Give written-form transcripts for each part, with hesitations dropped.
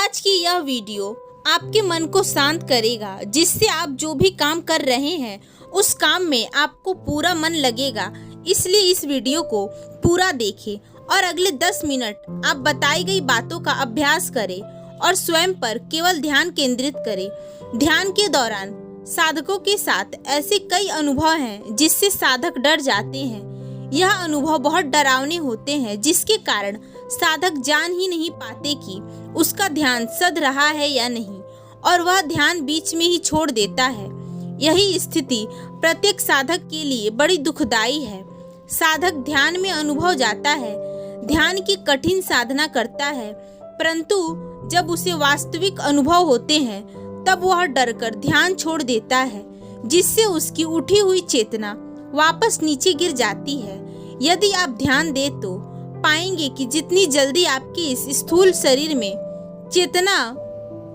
आज की यह वीडियो आपके मन को शांत करेगा, जिससे आप जो भी काम कर रहे हैं उस काम में आपको पूरा मन लगेगा। इसलिए इस वीडियो को पूरा देखें और अगले 10 मिनट आप बताई गई बातों का अभ्यास करें और स्वयं पर केवल ध्यान केंद्रित करें। ध्यान के दौरान साधकों के साथ ऐसे कई अनुभव हैं जिससे साधक डर जाते हैं। यह अनुभव बहुत डरावने होते हैं, जिसके कारण साधक जान ही नहीं पाते कि उसका ध्यान सध रहा है या नहीं, और वह ध्यान बीच में ही छोड़ देता है। यही स्थिति प्रत्येक साधक के लिए बड़ी दुखदाई है। साधक ध्यान में अनुभव जाता है, ध्यान की कठिन साधना करता है, परंतु जब उसे वास्तविक अनुभव होते हैं तब वह डरकर ध्यान छोड़ देता है, जिससे उसकी उठी हुई चेतना वापस नीचे गिर जाती है। यदि आप ध्यान दें तो पाएंगे कि जितनी जल्दी आपके इस स्थूल शरीर में चेतना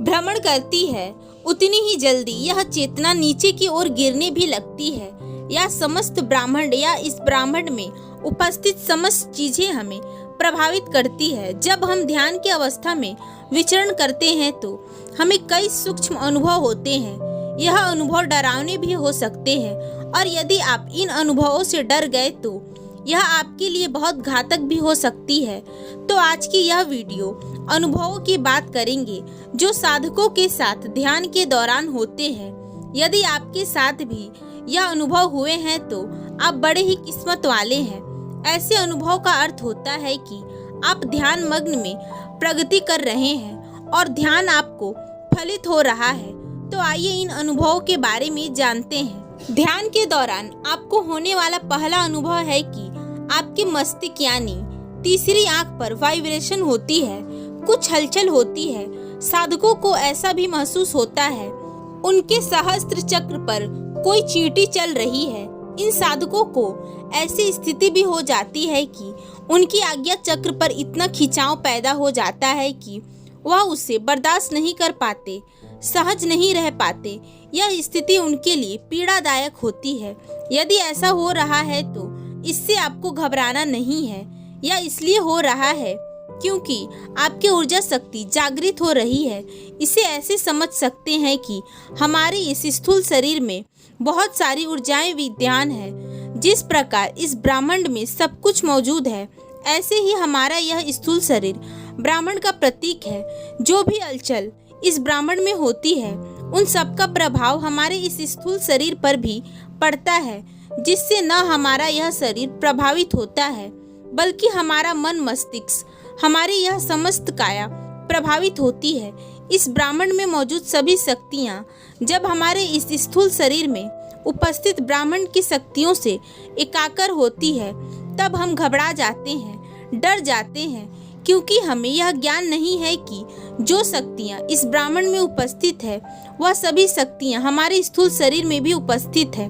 भ्रमण करती है, उतनी ही जल्दी यह चेतना नीचे की ओर गिरने भी लगती है। यह समस्त ब्रह्मांड या इस ब्रह्मांड में उपस्थित समस्त चीजें हमें प्रभावित करती है। जब हम ध्यान की अवस्था में विचरण करते हैं तो हमें कई सूक्ष्म अनुभव होते हैं। यह अनुभव डरावने भी हो सकते हैं, और यदि आप इन अनुभवों से डर गए तो यह आपके लिए बहुत घातक भी हो सकती है। तो आज की यह वीडियो अनुभवों की बात करेंगे जो साधकों के साथ ध्यान के दौरान होते हैं। यदि आपके साथ भी यह अनुभव हुए हैं तो आप बड़े ही किस्मत वाले हैं। ऐसे अनुभव का अर्थ होता है कि आप ध्यान मग्न में प्रगति कर रहे हैं और ध्यान आपको फलित हो रहा है। तो आइए इन अनुभवों के बारे में जानते हैं। ध्यान के दौरान आपको होने वाला पहला अनुभव है कि आपके मस्तिष्क यानी तीसरी आंख पर वाइब्रेशन होती है, कुछ हलचल होती है। साधकों को ऐसा भी महसूस होता है उनके सहस्त्र चक्र पर कोई चींटी चल रही है। इन साधकों को ऐसी स्थिति भी हो जाती है कि उनकी आज्ञा चक्र पर इतना खिंचाव पैदा हो जाता है कि वह उसे बर्दाश्त नहीं कर पाते, सहज नहीं रह पाते। यह स्थिति उनके लिए पीड़ादायक होती है। यदि ऐसा हो रहा है तो इससे आपको घबराना नहीं है। यह इसलिए हो रहा है क्योंकि आपकी ऊर्जा शक्ति जागृत हो रही है। इसे ऐसे समझ सकते हैं कि हमारे इस स्थूल शरीर में बहुत सारी ऊर्जाएं विद्यमान है। जिस प्रकार इस ब्रह्मांड में सब कुछ मौजूद है, ऐसे ही हमारा यह स्थूल शरीर ब्रह्मांड का प्रतीक है। जो भी हलचल इस ब्रह्मांड में होती है, उन सब का प्रभाव हमारे इस स्थूल शरीर पर भी पड़ता है, जिससे न हमारा यह शरीर प्रभावित होता है, बल्कि हमारा मन मस्तिष्क, हमारी यह समस्त काया प्रभावित होती है। इस ब्रह्मांड में मौजूद सभी शक्तियाँ जब हमारे इस स्थूल शरीर में उपस्थित ब्रह्मांड की शक्तियों से एकाकार होती है, तब हम घबरा जाते हैं, डर जाते हैं, क्योंकि हमें यह ज्ञान नहीं है कि जो शक्तियाँ इस ब्रह्मांड में उपस्थित है, वह सभी शक्तियाँ हमारे स्थूल शरीर में भी उपस्थित है।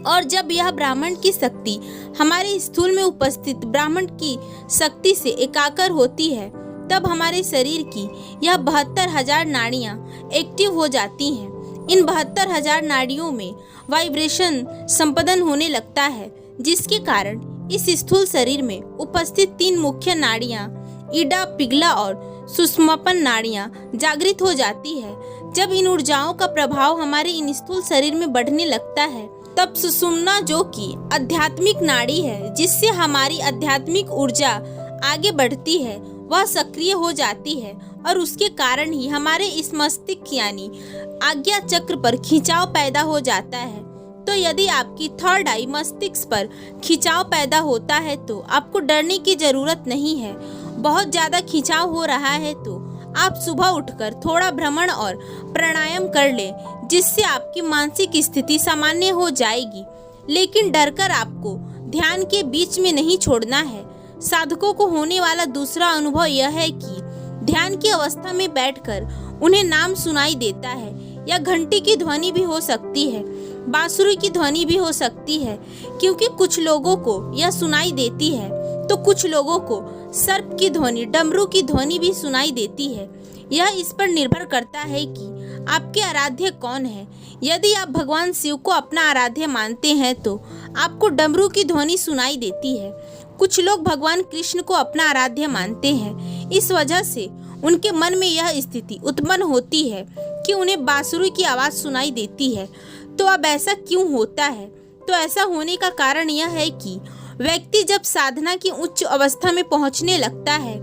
और जब यह ब्रह्मांड की शक्ति हमारे स्थूल में उपस्थित ब्रह्मांड की शक्ति से एकाकार होती है, तब हमारे शरीर की यह 72,000 नाड़ियाँ एक्टिव हो जाती हैं। इन 72,000 नाड़ियों में वाइब्रेशन संपदन होने लगता है, जिसके कारण इस स्थूल शरीर में उपस्थित 3 मुख्य नाड़ियाँ ईडा, पिगला और सुषुम्नापन नाड़ियाँ जागृत हो जाती है। जब इन ऊर्जाओं का प्रभाव हमारे इन स्थूल शरीर में बढ़ने लगता है, तब सुषुम्ना, जो कि आध्यात्मिक नाड़ी है, जिससे हमारी आध्यात्मिक ऊर्जा आगे बढ़ती है, वह सक्रिय हो जाती है, और उसके कारण ही हमारे इस मस्तिष्क यानी आज्ञा चक्र पर खिंचाव पैदा हो जाता है। तो यदि आपकी थर्ड आई मस्तिष्क पर खिंचाव पैदा होता है तो आपको डरने की जरूरत नहीं है। बहुत ज्यादा खिंचाव हो रहा है तो आप सुबह उठकर थोड़ा भ्रमण और प्राणायाम कर लें, जिससे आपकी मानसिक स्थिति सामान्य हो जाएगी। लेकिन डरकर आपको ध्यान के बीच में नहीं छोड़ना है। साधकों को होने वाला दूसरा अनुभव यह है कि ध्यान की अवस्था में बैठकर उन्हें नाम सुनाई देता है। या घंटी की ध्वनि भी हो सकती है, बांसुरी की ध्वनि भी हो सकती है, क्योंकि कुछ लोगों को यह सुनाई देती है तो कुछ लोगों को सर्प की ध्वनि, डमरू की ध्वनि भी सुनाई देती है। यह इस पर निर्भर करता है कि आपके आराध्य कौन है। यदि आप भगवान शिव को अपना आराध्य मानते हैं तो आपको डमरू की ध्वनि सुनाई देती है। कुछ लोग भगवान कृष्ण को अपना आराध्य मानते हैं, इस वजह से उनके मन में यह स्थिति उत्पन्न होती है कि उन्हें बांसुरी की आवाज़ सुनाई देती है। तो अब ऐसा क्यों होता है? तो ऐसा होने का कारण यह है कि व्यक्ति जब साधना की उच्च अवस्था में पहुंचने लगता है,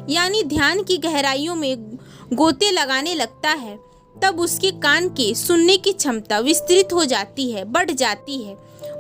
यानी ध्यान की गहराइयों में गोते लगाने लगता है, तब उसके कान के सुनने की क्षमता विस्तृत हो जाती है, बढ़ जाती है।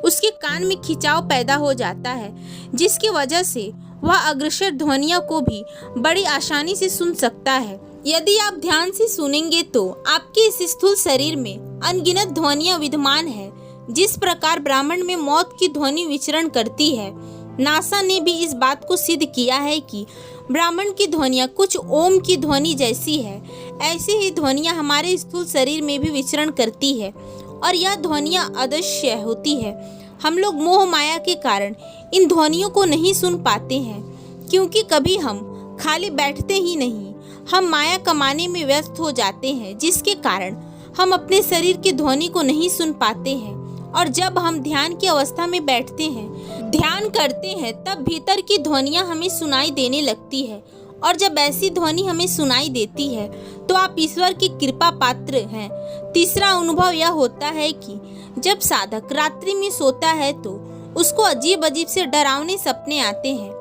उसके कान में खिंचाव पैदा हो जाता है, जिसकी वजह से वह अग्रसर ध्वनियों को भी बड़ी आसानी से सुन सकता है। यदि आप ध्यान से सुनेंगे तो आपके इस स्थूल शरीर में अनगिनत ध्वनियां विद्यमान है। जिस प्रकार ब्राह्मण में मौत की ध्वनि विचरण करती है, नासा ने भी इस बात को सिद्ध किया है कि ब्राह्मण की ध्वनियाँ कुछ ओम की ध्वनि जैसी है। ऐसी ही ध्वनियाँ हमारे स्थूल शरीर में भी विचरण करती है और यह ध्वनियाँ अदृश्य होती है। हम लोग मोह माया के कारण इन ध्वनियों को नहीं सुन पाते हैं, क्योंकि कभी हम खाली बैठते ही नहीं, हम माया कमाने में व्यस्त हो जाते हैं, जिसके कारण हम अपने शरीर की ध्वनि को नहीं सुन पाते हैं। और जब हम ध्यान की अवस्था में बैठते हैं, ध्यान करते हैं, तब भीतर की ध्वनियाँ हमें सुनाई देने लगती है। और जब ऐसी ध्वनि हमें सुनाई देती है तो आप ईश्वर की कृपा पात्र हैं। तीसरा अनुभव यह होता है कि जब साधक रात्रि में सोता है तो उसको अजीब अजीब से डरावने सपने आते हैं।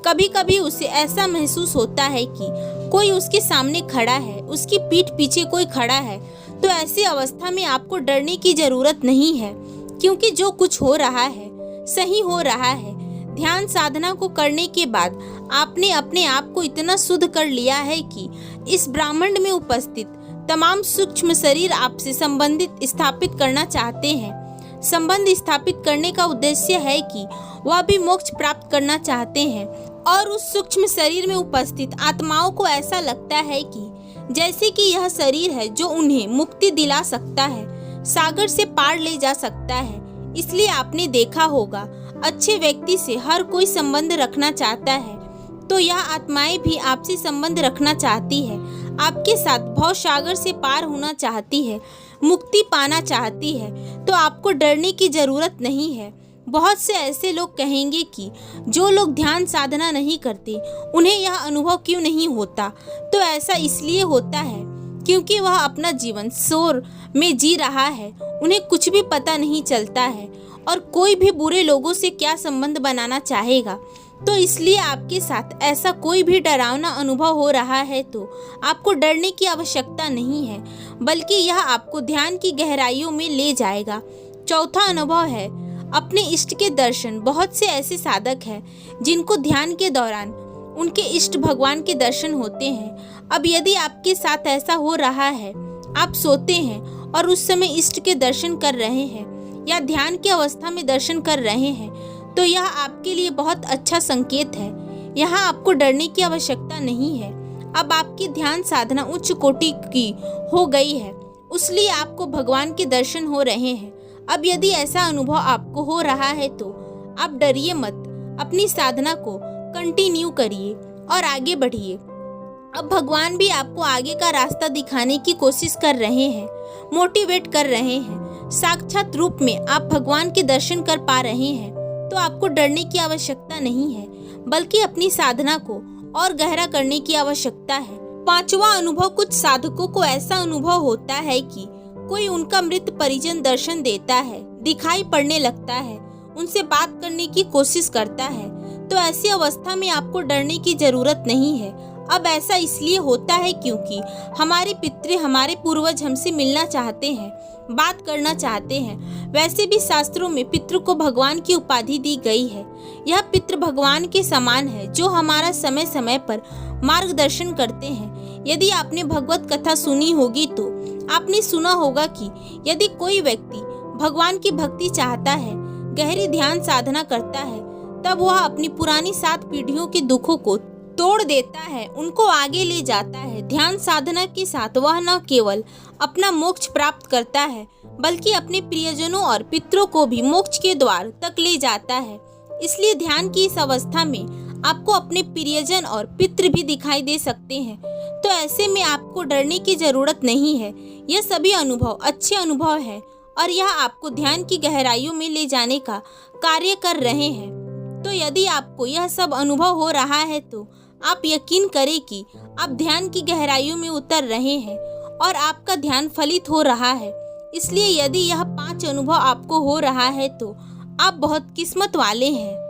कभी कभी उसे ऐसा महसूस होता है कि कोई उसके सामने खड़ा है, उसकी पीठ पीछे कोई खड़ा है। तो ऐसी अवस्था में आपको डरने की जरूरत नहीं है, क्योंकि जो कुछ हो रहा है सही हो रहा है। ध्यान साधना को करने के बाद आपने अपने आप को इतना शुद्ध कर लिया है कि इस ब्रह्मांड में उपस्थित तमाम सूक्ष्म शरीर आपसे संबंधित स्थापित करना चाहते हैं। संबंध स्थापित करने का उद्देश्य है कि वह भी मोक्ष प्राप्त करना चाहते हैं। और उस सूक्ष्म शरीर में उपस्थित आत्माओं को ऐसा लगता है कि जैसे कि यह शरीर है जो उन्हें मुक्ति दिला सकता है, सागर से पार ले जा सकता है। इसलिए आपने देखा होगा, अच्छे व्यक्ति से हर कोई संबंध रखना चाहता है, तो यह आत्माएं भी आपसे संबंध रखना चाहती है, आपके साथ भव सागर से पार होना चाहती है, मुक्ति पाना चाहती है। तो आपको डरने की जरूरत नहीं है। बहुत से ऐसे लोग कहेंगे कि जो लोग ध्यान साधना नहीं करते उन्हें यह अनुभव क्यों नहीं होता। तो ऐसा इसलिए होता है क्योंकि वह अपना जीवन शोर में जी रहा है, उन्हें कुछ भी पता नहीं चलता है और कोई भी बुरे लोगों से क्या संबंध बनाना चाहेगा। तो इसलिए आपके साथ ऐसा कोई भी डरावना अनुभव हो रहा है तो आपको डरने की आवश्यकता नहीं है, बल्कि यह आपको ध्यान की गहराइयों में ले जाएगा। चौथा अनुभव है अपने इष्ट के दर्शन। बहुत से ऐसे साधक हैं जिनको ध्यान के दौरान उनके इष्ट भगवान के दर्शन होते हैं। अब यदि आपके साथ ऐसा हो रहा है, आप सोते हैं और उस समय इष्ट के दर्शन कर रहे हैं या ध्यान की अवस्था में दर्शन कर रहे हैं, तो यह आपके लिए बहुत अच्छा संकेत है। यहाँ आपको डरने की आवश्यकता नहीं है। अब आपकी ध्यान साधना उच्च कोटि की हो गई है, इसलिए आपको भगवान के दर्शन हो रहे हैं। अब यदि ऐसा अनुभव आपको हो रहा है तो आप डरिए मत, अपनी साधना को कंटिन्यू करिए और आगे बढ़िए। अब भगवान भी आपको आगे का रास्ता दिखाने की कोशिश कर रहे हैं, मोटिवेट कर रहे हैं। साक्षात रूप में आप भगवान के दर्शन कर पा रहे हैं, तो आपको डरने की आवश्यकता नहीं है, बल्कि अपनी साधना को और गहरा करने की आवश्यकता है। पांचवा अनुभव, कुछ साधकों को ऐसा अनुभव होता है कि कोई उनका मृत परिजन दर्शन देता है, दिखाई पड़ने लगता है, उनसे बात करने की कोशिश करता है। तो ऐसी अवस्था में आपको डरने की जरूरत नहीं है। अब ऐसा इसलिए होता है क्योंकि हमारे पितृ, हमारे पूर्वज हमसे मिलना चाहते हैं, बात करना चाहते हैं। वैसे भी शास्त्रों में पितृ को भगवान की उपाधि दी गई है। यह पितृ भगवान के समान है जो हमारा समय समय पर मार्गदर्शन करते हैं। यदि आपने भगवत कथा सुनी होगी तो आपने सुना होगा कि यदि कोई व्यक्ति भगवान की भक्ति चाहता है, गहरी ध्यान साधना करता है, तब वह अपनी पुरानी 7 पीढ़ियों के दुखों को तोड़ देता है, उनको आगे ले जाता है। ध्यान साधना के साथ वह न केवल अपना मोक्ष प्राप्त करता है, बल्कि अपने प्रियजनों और पितरों को भी मोक्ष के द्वार तक ले जाता है। इसलिए ध्यान की इस अवस्था में आपको अपने प्रियजन और पितृ भी दिखाई दे सकते हैं। तो ऐसे में आपको डरने की जरूरत नहीं है। यह सभी अनुभव अच्छे अनुभव है और यह आपको ध्यान की गहराइयों में ले जाने का कार्य कर रहे हैं। तो यदि आपको यह सब अनुभव हो रहा है तो आप यकीन करें कि आप ध्यान की गहराइयों में उतर रहे हैं और आपका ध्यान फलित हो रहा है। इसलिए यदि यह 5 अनुभव आपको हो रहा है तो आप बहुत किस्मत वाले हैं।